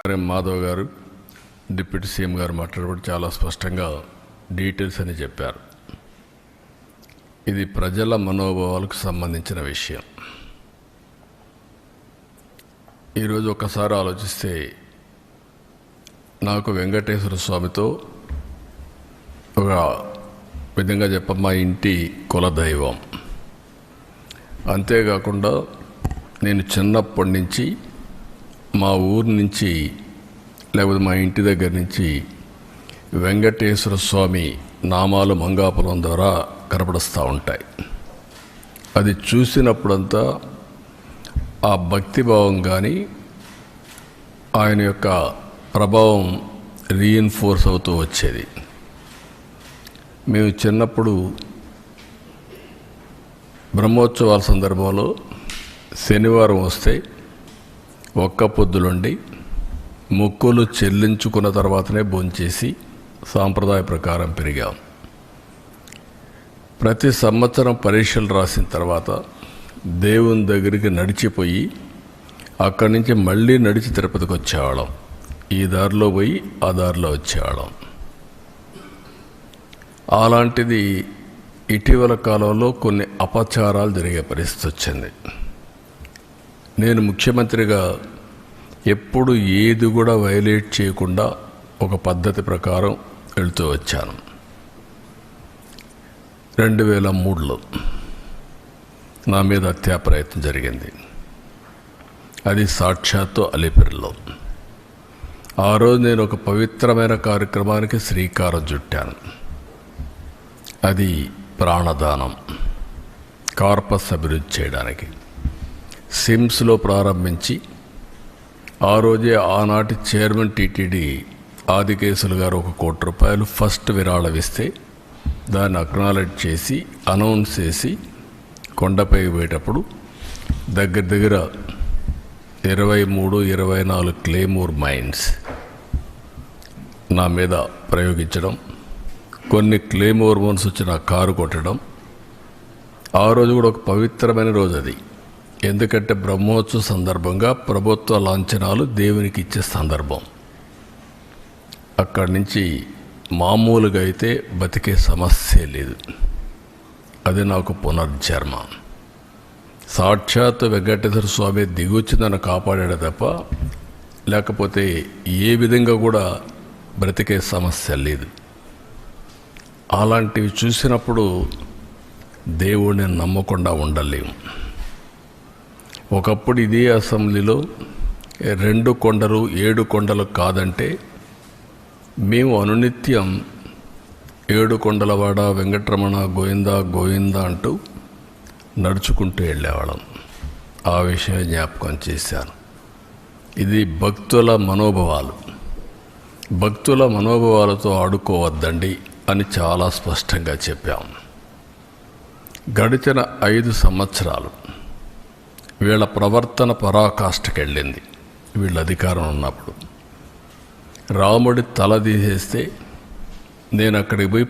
RM Madhav గారు deputy CM గారు మాట్లాడబడి చాలా స్పష్టంగా డీటెయిల్స్ అని చెప్పారు. ఇది ప్రజల మనోభావాలకు సంబంధించిన విషయం. ఈరోజు ఒకసారి ఆలోచిస్తే నాకు వెంకటేశ్వర స్వామితో ఒక విధంగా మా ఇంటి కులదైవం. అంతేకాకుండా నేను చిన్నప్పటి నుంచి మా ఊరు నుంచి లేకపోతే మా ఇంటి దగ్గర నుంచి వెంకటేశ్వర స్వామి నామాలు మంగాపురం ద్వారా కనపడుస్తూ ఉంటాయి. అది చూసినప్పుడంతా ఆ భక్తిభావం కానీ ఆయన యొక్క ప్రభావం రీఇన్ఫోర్స్ అవుతూ వచ్చేది. మేము చిన్నప్పుడు బ్రహ్మోత్సవాల సందర్భంలో శనివారం వస్తే ఒక్క పొద్దులుండి మొక్కులు చెల్లించుకున్న తర్వాతనే భోంచేసి సాంప్రదాయ ప్రకారం పెరిగాం. ప్రతి సంవత్సరం పరీక్షలు రాసిన తర్వాత దేవుని దగ్గరికి నడిచిపోయి అక్కడి నుంచి మళ్ళీ నడిచి తిరుపతికి వచ్చేవాళ్ళం. ఈ దారిలో పోయి ఆ దారిలో వచ్చేవాళ్ళం. అలాంటిది ఇటీవల కాలంలో కొన్ని అపచారాలు జరిగే పరిస్థితి వచ్చింది. నేను ముఖ్యమంత్రిగా ఎప్పుడు ఏది కూడా వైలేట్ చేయకుండా ఒక పద్ధతి ప్రకారం వెళ్తూ వచ్చాను. 2003లో నా మీద హత్యా ప్రయత్నం జరిగింది. అది సాక్షాత్తు అలిపిరిలో. ఆ రోజు నేను ఒక పవిత్రమైన కార్యక్రమానికి శ్రీకారం చుట్టాను. అది ప్రాణదానం, కార్పస్ అభివృద్ధి చేయడానికి. సిమ్స్లో ప్రారంభించి ఆ రోజే ఆనాటి చైర్మన్ టీటీడీ ఆదికేశులు గారు 1 కోటి రూపాయలు ఫస్ట్ విరాళం ఇస్తే దాన్ని అక్నాలెడ్జ్ చేసి అనౌన్స్ చేసి కొండపైకి పోయేటప్పుడు దగ్గర 23-24 క్లేమోర్ మైన్స్ నా మీద ప్రయోగించడం, కొన్ని క్లేమోర్ మైన్స్ వచ్చి నా కారు కొట్టడం. ఆ రోజు కూడా ఒక పవిత్రమైన రోజు అది. ఎందుకంటే బ్రహ్మోత్సవ సందర్భంగా ప్రభుత్వ లాంఛనాలు దేవునికి ఇచ్చే సందర్భం. అక్కడి నుంచి మామూలుగా అయితే బతికే సమస్య లేదు. అది నాకు పునర్జన్మ. సాక్షాత్ వెంకటేశ్వర స్వామి దిగొచ్చి నన్ను కాపాడాడు తప్ప లేకపోతే ఏ విధంగా కూడా బ్రతికే సమస్య లేదు. అలాంటివి చూసినప్పుడు దేవుడిని నమ్మకుండా ఉండలేము. ఒకప్పుడు ఇదే అసెంబ్లీలో 2 కొండలు 7 కొండలు కాదంటే మేము అనునిత్యం 7 కొండలవాడ వెంకటరమణ గోవింద గోవింద అంటూ నడుచుకుంటూ వెళ్ళేవాళ్ళం. ఆ విషయం జ్ఞాపకం చేశాను. ఇది భక్తుల మనోభావాలు. భక్తుల మనోభావాలతో ఆడుకోవద్దండి అని చాలా స్పష్టంగా చెప్పాం. గడిచిన 5 సంవత్సరాలు వీళ్ళ ప్రవర్తన పరాకాష్ఠకెళ్ళింది. వీళ్ళ అధికారం ఉన్నప్పుడు రాముడి తల తీసేస్తే నేను అక్కడికి పోయి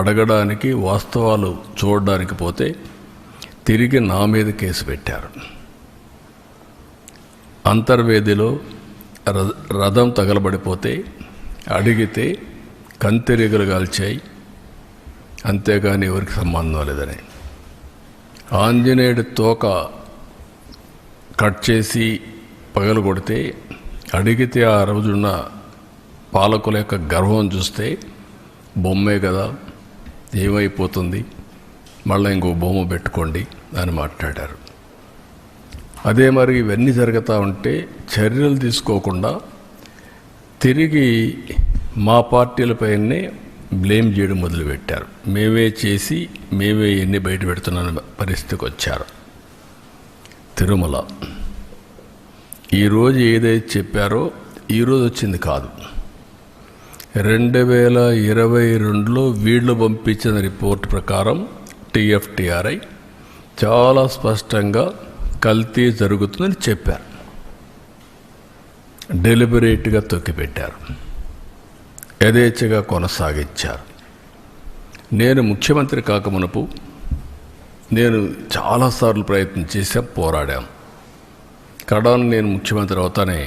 అడగడానికి, వాస్తవాలు చూడడానికి పోతే తిరిగి నా మీద కేసు పెట్టారు. అంతర్వేదిలో రథం తగలబడిపోతే అడిగితే కంతిరీగలు కాల్చాయి, అంతేగాని ఎవరికి సంబంధం లేదని. ఆంజనేయుడి తోక కట్ చేసి పగలు కొడితే అడిగితే ఆ రోజున్న పాలకుల యొక్క గర్వం చూస్తే బొమ్మే కదా ఏమైపోతుంది, మళ్ళీ ఇంకో బొమ్మ పెట్టుకోండి అని మాట్లాడారు. అదే మరి ఇవన్నీ జరుగుతూ ఉంటే చర్యలు తీసుకోకుండా తిరిగి మా పార్టీలపైనే బ్లేమ్ చేయడం మొదలుపెట్టారు. మేమే చేసి మేమే ఎన్ని బయట పెడుతున్న పరిస్థితికి వచ్చారు. తిరుమల ఈరోజు ఏదైతే చెప్పారో ఈరోజు వచ్చింది కాదు. 2022లో వీళ్ళు పంపించిన రిపోర్ట్ ప్రకారం TFTRI చాలా స్పష్టంగా కల్తీ జరుగుతుందని చెప్పారు. డెలిబరేట్గా తొక్కిపెట్టారు, యథేచ్ఛగా కొనసాగించారు. నేను ముఖ్యమంత్రి కాకమునుపు నేను చాలాసార్లు ప్రయత్నం చేశాం, పోరాడాం. కడాను నేను ముఖ్యమంత్రి అవుతానే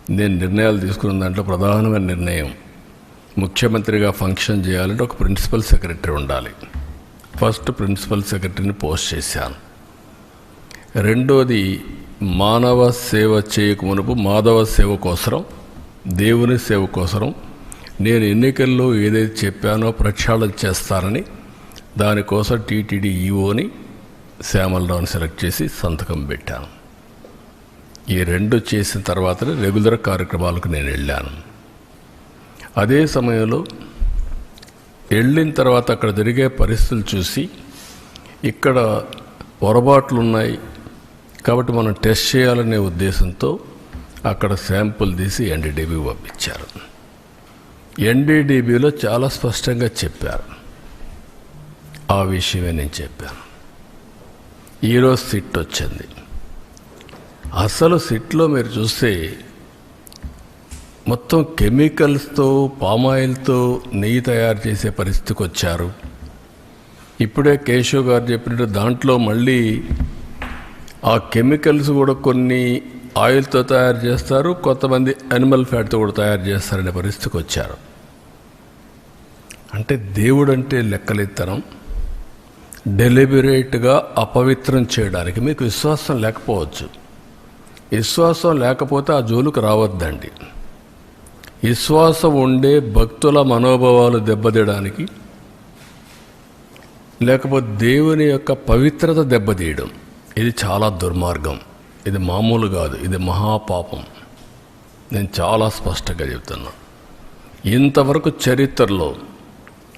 నేను నిర్ణయాలు తీసుకున్న దాంట్లో ప్రధానమైన నిర్ణయం, ముఖ్యమంత్రిగా ఫంక్షన్ చేయాలంటే ఒక ప్రిన్సిపల్ సెక్రటరీ ఉండాలి. ఫస్ట్ ప్రిన్సిపల్ సెక్రటరీని పోస్ట్ చేశాను. రెండోది, మానవ సేవ చేయక మునుపు మాధవ సేవ కోసరం, దేవుని సేవ కోసరం నేను ఎన్నికల్లో ఏదైతే చెప్పానో ప్రక్షాళన చేస్తానని దానికోసం టీటీడీ ఈఓని శ్యామలరావుని సెలెక్ట్ చేసి సంతకం పెట్టాను. ఈ రెండు చేసిన తర్వాతనే రెగ్యులర్ కార్యక్రమాలకు నేను వెళ్ళాను. అదే సమయంలో వెళ్ళిన తర్వాత అక్కడ జరిగే పరిస్థితులు చూసి ఇక్కడ పొరపాట్లు ఉన్నాయి కాబట్టి మనం టెస్ట్ చేయాలనే ఉద్దేశంతో అక్కడ శాంపుల్ తీసి ఎన్డీడీబీ పంపించారు. ఎన్డీడీబీలో చాలా స్పష్టంగా చెప్పారు. ఆ విషయమే నేను చెప్పాను. ఈరోజు సిట్ వచ్చింది. అసలు సిట్లో మీరు చూస్తే మొత్తం కెమికల్స్తో, పామాయిల్తో నెయ్యి తయారు చేసే పరిస్థితికి వచ్చారు. ఇప్పుడే కేశవ్ గారు చెప్పినట్టు దాంట్లో మళ్ళీ ఆ కెమికల్స్ కూడా కొన్ని ఆయిల్తో తయారు చేస్తారు, కొంతమంది యానిమల్ ఫ్యాట్తో కూడా తయారు చేస్తారనే పరిస్థితికి వచ్చారు. అంటే దేవుడు అంటే లెక్కలెత్తనం, డెలిబరేట్గా అపవిత్రం చేయడానికి మీకు విశ్వాసం లేకపోవచ్చు. విశ్వాసం లేకపోతే ఆ జోలుకు రావద్దండి. విశ్వాసం ఉండే భక్తుల మనోభావాలు దెబ్బతీయడానికి, లేకపోతే దేవుని యొక్క పవిత్రత దెబ్బతీయడం, ఇది చాలా దుర్మార్గం. ఇది మామూలు కాదు, ఇది మహాపాపం. నేను చాలా స్పష్టంగా చెప్తున్నా. ఇంతవరకు చరిత్రలో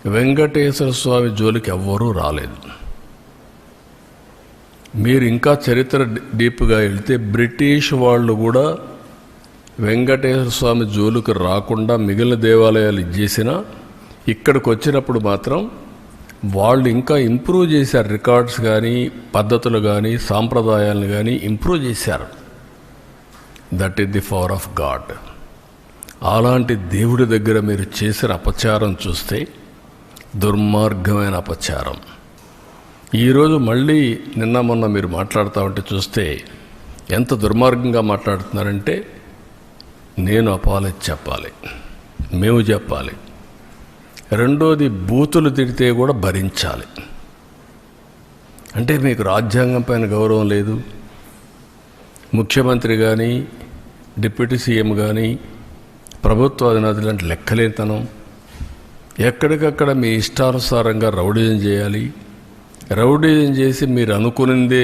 వెంకటేశ్వర స్వామి జోలికి ఎవ్వరూ రాలేదు. మీరు ఇంకా చరిత్ర డీప్గా వెళ్తే బ్రిటిష్ వాళ్ళు కూడా వెంకటేశ్వర స్వామి జోలికి రాకుండా మిగిలిన దేవాలయాలు ఇచ్చేసినా ఇక్కడికి వచ్చినప్పుడు మాత్రం వాళ్ళు ఇంకా ఇంప్రూవ్ చేశారు. రికార్డ్స్ కానీ, పద్ధతులు కానీ, సాంప్రదాయాలను కానీ ఇంప్రూవ్ చేశారు. That is the power of God. అలాంటి దేవుడి దగ్గర మీరు చేసిన అపచారం చూస్తే దుర్మార్గమైన అపచారం. ఈరోజు మళ్ళీ నిన్న మొన్న మీరు మాట్లాడుతూ ఉంటే చూస్తే ఎంత దుర్మార్గంగా మాట్లాడుతున్నారంటే, నేను అపాలజీ చెప్పాలి, మేము చెప్పాలి. రెండోది, బూతులు తిడితే కూడా భరించాలి. అంటే మీకు రాజ్యాంగం పైన గౌరవం లేదు. ముఖ్యమంత్రి కానీ, డిప్యూటీ సీఎం కానీ, ప్రభుత్వ అధినేతలు అంటే లెక్కలేతనం. ఎక్కడికక్కడ మీ ఇష్టానుసారంగా రౌడీజం చేయాలి. రౌడీజం చేసి మీరు అనుకునిందే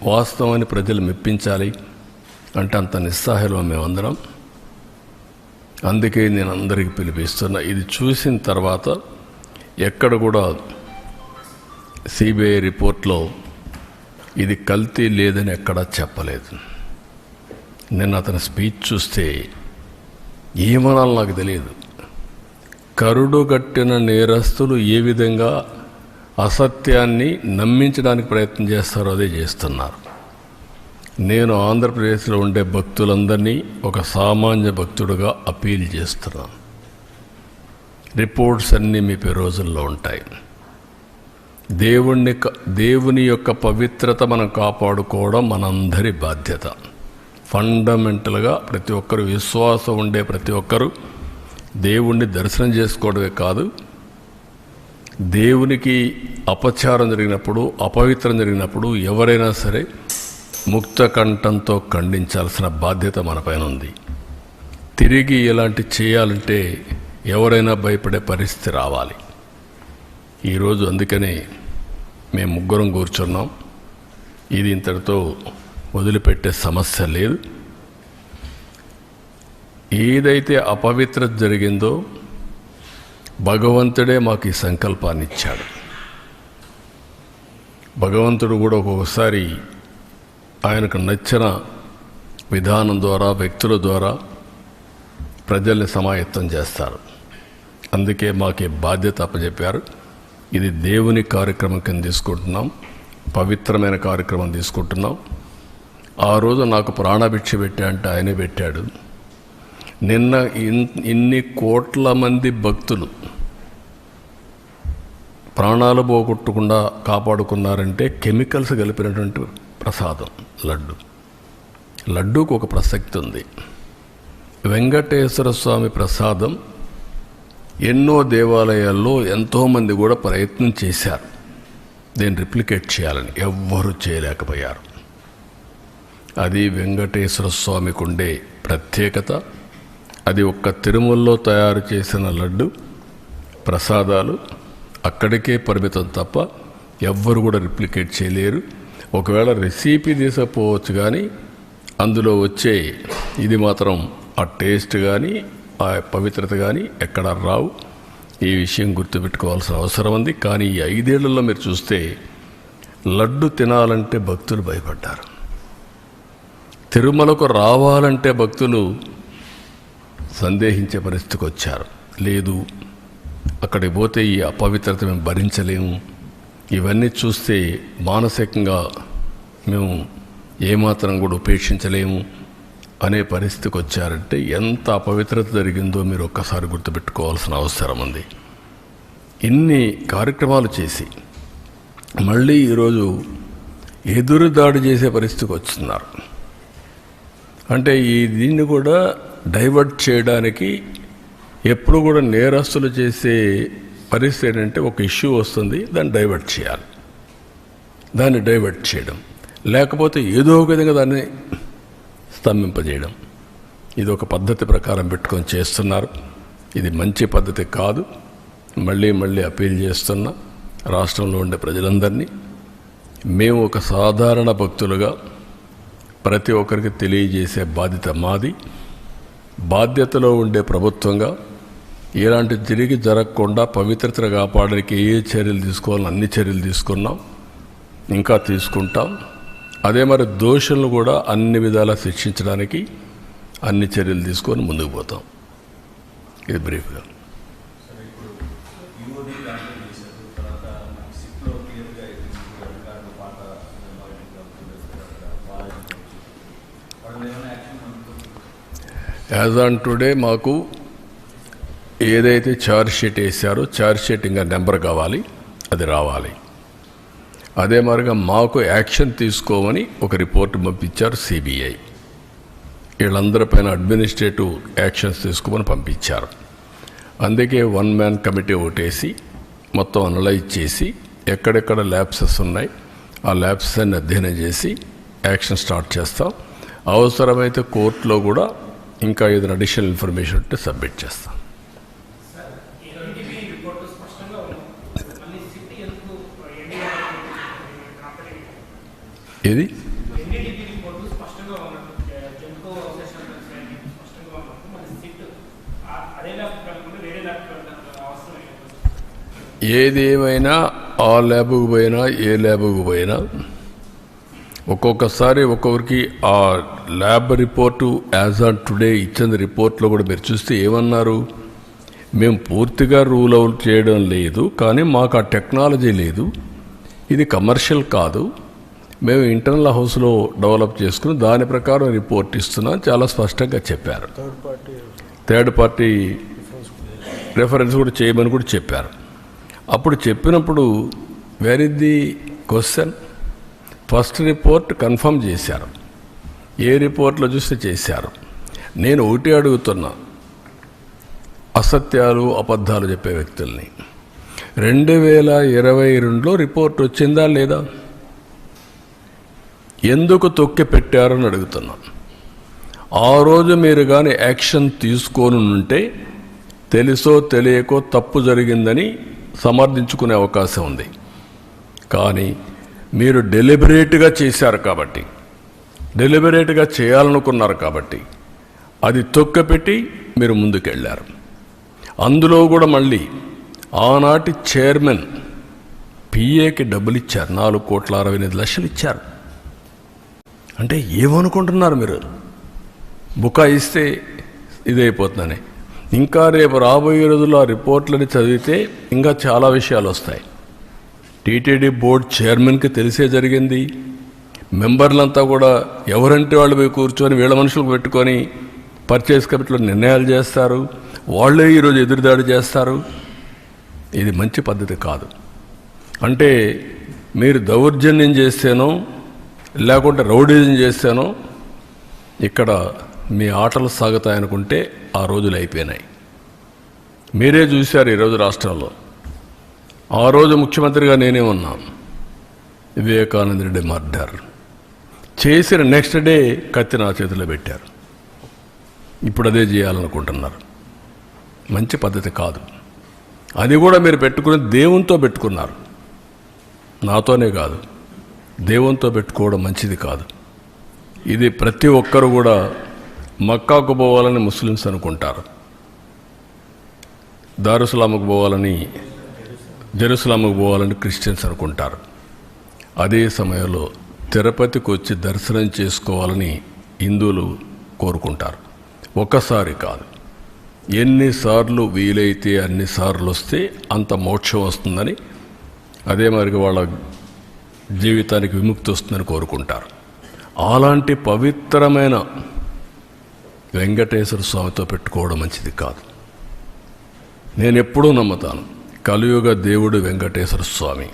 వాస్తవాన్ని ప్రజలు మెప్పించాలి అంటే అంత నిస్సహాయంలో మేమందరం. అందుకే నేను అందరికీ పిలిపిస్తున్నా. ఇది చూసిన తర్వాత ఎక్కడ కూడా సిబిఐ రిపోర్ట్లో ఇది కల్తీ లేదని ఎక్కడా చెప్పలేదు. నేను అతని స్పీచ్ చూస్తే ఏమనాలో నాకు తెలియదు. కరుడుగట్టిన నేరస్తులు ఏ విధంగా అసత్యాన్ని నమ్మించడానికి ప్రయత్నం చేస్తారో అదే చేస్తున్నారు. నేను ఆంధ్రప్రదేశ్లో ఉండే భక్తులందరినీ ఒక సామాన్య భక్తుడుగా అపీల్ చేస్తున్నాను. రిపోర్ట్స్ అన్నీ మీ రోజుల్లో ఉంటాయి. దేవుని యొక్క పవిత్రత మనం కాపాడుకోవడం మనందరి బాధ్యత. ఫండమెంటల్గా ప్రతి ఒక్కరు, విశ్వాసం ఉండే ప్రతి ఒక్కరూ దేవుణ్ణి దర్శనం చేసుకోవడమే కాదు, దేవునికి అపచారం జరిగినప్పుడు, అపవిత్రం జరిగినప్పుడు ఎవరైనా సరే ముక్త కంఠంతో ఖండించాల్సిన బాధ్యత మనపైన ఉంది. తిరిగి ఇలాంటి చేయాలంటే ఎవరైనా భయపడే పరిస్థితి రావాలి. ఈరోజు అందుకనే మేము ముగ్గురం కూర్చున్నాం. ఇది ఇంతటితో వదిలిపెట్టే సమస్య లేదు. ఏదైతే అపవిత్రత జరిగిందో భగవంతుడే మాకు ఈ సంకల్పాన్ని ఇచ్చాడు. భగవంతుడు కూడా ఒక్కొక్కసారి ఆయనకు నచ్చిన విధానం ద్వారా, వ్యక్తుల ద్వారా ప్రజల్ని సమాయత్తం చేస్తారు. అందుకే మాకు బాధ్యత అప్పచెప్పారు. ఇది దేవుని కార్యక్రమం కింద తీసుకుంటున్నాం, పవిత్రమైన కార్యక్రమం తీసుకుంటున్నాం. ఆ రోజు నాకు ప్రాణభిక్ష పెట్టా అంటే ఆయనే పెట్టాడు. నిన్న ఇన్ని కోట్ల మంది భక్తులు ప్రాణాలు పోగొట్టకుండా కాపాడుకున్నారంటే కెమికల్స్ కలిపినటువంటి ప్రసాదం లడ్డు. లడ్డూకు ఒక ప్రసక్తి ఉంది. వెంకటేశ్వర స్వామి ప్రసాదం ఎన్నో దేవాలయాల్లో ఎంతోమంది కూడా ప్రయత్నం చేశారు దీన్ని రిప్లికేట్ చేయాలని, ఎవ్వరూ చేయలేకపోయారు. అది వెంకటేశ్వర స్వామికి ఉండే ప్రత్యేకత. అది ఒక్క తిరుమలలో తయారు చేసిన లడ్డు ప్రసాదాలు అక్కడికే పరిమితం తప్ప ఎవ్వరు కూడా రిప్లికేట్ చేయలేరు. ఒకవేళ రెసిపీ తీసుకపోవచ్చు, కానీ అందులో వచ్చే ఇది మాత్రం ఆ టేస్ట్ కానీ ఆ పవిత్రత కానీ ఎక్కడ రావు. ఈ విషయం గుర్తుపెట్టుకోవాల్సిన అవసరం ఉంది. కానీ ఈ 5 ఏళ్లలో మీరు చూస్తే లడ్డు తినాలంటే భక్తులు భయపడ్డారు, తిరుమలకు రావాలంటే భక్తులు సందేహించే పరిస్థితికి వచ్చారు. లేదు, అక్కడికి పోతే ఈ అపవిత్రత మేము భరించలేము, ఇవన్నీ చూస్తే మానసికంగా మేము ఏమాత్రం కూడా ఉపేక్షించలేము అనే పరిస్థితికి వచ్చారంటే ఎంత అపవిత్రత జరిగిందో మీరు ఒక్కసారి గుర్తుపెట్టుకోవాల్సిన అవసరం ఉంది. ఇన్ని కార్యక్రమాలు చేసి మళ్ళీ ఈరోజు ఎదురు దాడి చేసే పరిస్థితికి వస్తున్నారు. అంటే దీన్ని కూడా డైవర్ట్ చేయడానికి ఎప్పుడు కూడా నేరస్తులు చేసే పరిస్థితి ఏంటంటే ఒక ఇష్యూ వస్తుంది, దాన్ని డైవర్ట్ చేయాలి, దాన్ని డైవర్ట్ చేయడం, లేకపోతే ఏదో ఒక విధంగా దాన్ని స్తంభింపజేయడం. ఇది ఒక పద్ధతి ప్రకారం పెట్టుకొని చేస్తున్నారు. ఇది మంచి పద్ధతి కాదు. మళ్ళీ మళ్ళీ అపీల్ చేస్తున్నా రాష్ట్రంలో ఉండే ప్రజలందరినీ, మేము ఒక సాధారణ భక్తులుగా ప్రతి ఒక్కరికి తెలియజేసే బాధ్యత మాది. బాధ్యతలో ఉండే ప్రభుత్వంగా ఎలాంటి తిరిగి జరగకుండా పవిత్రతను కాపాడడానికి ఏ చర్యలు తీసుకోవాలని అన్ని చర్యలు తీసుకున్నాం, ఇంకా తీసుకుంటాం. అదే మరి దోషులను కూడా అన్ని విధాలా శిక్షించడానికి అన్ని చర్యలు తీసుకొని ముందుకు పోతాం. ఇది బ్రీఫ్గా. యాజ్ ఆన్ టుడే మాకు ఏదైతే ఛార్జ్ షీట్ వేశారో ఛార్జ్ షీట్ ఇంకా నెంబర్ కావాలి, అది రావాలి. అదే మరిగా మాకు యాక్షన్ తీసుకోమని ఒక రిపోర్ట్ పంపించారు సిబిఐ. వీళ్ళందరిపైన అడ్మినిస్ట్రేటివ్ యాక్షన్స్ తీసుకోమని పంపించారు. అందుకే 1 మ్యాన్ కమిటీ ఓటేసి మొత్తం అనలైజ్ చేసి ఎక్కడెక్కడ ల్యాబ్సెస్ ఉన్నాయి ఆ ల్యాబ్సెస్ అన్ని అధ్యయనం చేసి యాక్షన్ స్టార్ట్ చేస్తాం. అవసరమైతే కోర్టులో కూడా ఇంకా ఏదైనా అడిషనల్ ఇన్ఫర్మేషన్ ఉంటే సబ్మిట్ చేస్తాం. ఏది ఏది ఏమైనా ఆ ల్యాబ్కు పోయినా ఏ ల్యాబ్కు పోయినా ఒక్కొక్కసారి ఒక్కొక్కరికి ఆ lab report as on today ఇచ్చిన రిపోర్ట్లో కూడా మీరు చూస్తే ఏమన్నారు, మేము పూర్తిగా రూల్ అవుట్ చేయడం లేదు, కానీ మాకు ఆ టెక్నాలజీ లేదు, ఇది కమర్షియల్ కాదు, మేము ఇంటర్నల్ హౌస్లో డెవలప్ చేసుకుని దాని ప్రకారం రిపోర్ట్ ఇస్తున్నాం చాలా స్పష్టంగా చెప్పారు. థర్డ్ పార్టీ రెఫరెన్స్ కూడా చేయమని కూడా చెప్పారు. అప్పుడు చెప్పినప్పుడు where is the question? First report confirm చేశారు, ఏ రిపోర్ట్లో చూస్తే చేశారు. నేను ఒకటి అడుగుతున్నా, అసత్యాలు అబద్ధాలు చెప్పే వ్యక్తుల్ని 2022లో రిపోర్ట్ వచ్చిందా లేదా? ఎందుకు తొక్కి పెట్టారని అడుగుతున్నా. ఆ రోజు మీరు కానీ యాక్షన్ తీసుకొని ఉంటే తెలుసో తెలియకో తప్పు జరిగిందని సమర్థించుకునే అవకాశం ఉంది. కానీ మీరు డెలిబరేట్గా చేశారు కాబట్టి, డెలిబరేట్గా చేయాలనుకున్నారు కాబట్టి అది తొక్కపెట్టి మీరు ముందుకెళ్ళారు. అందులో కూడా మళ్ళీ ఆనాటి చైర్మన్ పిఏకి డబ్బులు ఇచ్చారు, 4,68,00,000 ఇచ్చారు. అంటే ఏమనుకుంటున్నారు మీరు? బుకాయిస్తే ఇదైపోతుందని. ఇంకా రేపు రాబోయే రోజుల్లో ఆ రిపోర్ట్లని చదివితే ఇంకా చాలా విషయాలు వస్తాయి. టీటీడీ బోర్డు చైర్మన్కి తెలిసే జరిగింది. మెంబర్లంతా కూడా ఎవరంటే వాళ్ళు పోయి కూర్చొని వీళ్ళ మనుషులకు పెట్టుకొని పర్చేస్ కమిటీలో నిర్ణయాలు చేస్తారు, వాళ్ళే ఈరోజు ఎదురుదాడి చేస్తారు. ఇది మంచి పద్ధతి కాదు. అంటే మీరు దౌర్జన్యం చేస్తేనో లేకుంటే రౌడీజం చేస్తేనో ఇక్కడ మీ ఆటలు సాగుతాయనుకుంటే ఆ రోజులు అయిపోయినాయి. మీరే చూశారు ఈరోజు రాష్ట్రంలో. ఆ రోజు ముఖ్యమంత్రిగా నేనే ఉన్నాను. వివేకానంద రెడ్డి మర్డర్ చేసిన నెక్స్ట్ డే కత్తి నా చేతిలో పెట్టారు. ఇప్పుడు అదే చేయాలనుకుంటున్నారు. మంచి పద్ధతి కాదు. అది కూడా మీరు పెట్టుకుని దేవునితో పెట్టుకున్నారు. నాతోనే కాదు, దేవునితో పెట్టుకోవడం మంచిది కాదు. ఇది ప్రతి ఒక్కరు కూడా మక్కాకు పోవాలని ముస్లిమ్స్ అనుకుంటారు, దారుసలాముకు పోవాలని, జెరూసలాముకు పోవాలని క్రిస్టియన్స్ అనుకుంటారు. అదే సమయంలో తిరుపతికి వచ్చి దర్శనం చేసుకోవాలని హిందువులు కోరుకుంటారు. ఒక్కసారి కాదు, ఎన్నిసార్లు వీలైతే అన్నిసార్లు వస్తే అంత మోక్షం వస్తుందని, అదే మరి వాళ్ళ జీవితానికి విముక్తి వస్తుందని కోరుకుంటారు. అలాంటి పవిత్రమైన వెంకటేశ్వర స్వామితో పెట్టుకోవడం మంచిది కాదు. నేను ఎప్పుడూ నమ్ముతాను, కలియుగ దేవుడు వెంకటేశ్వర స్వామి.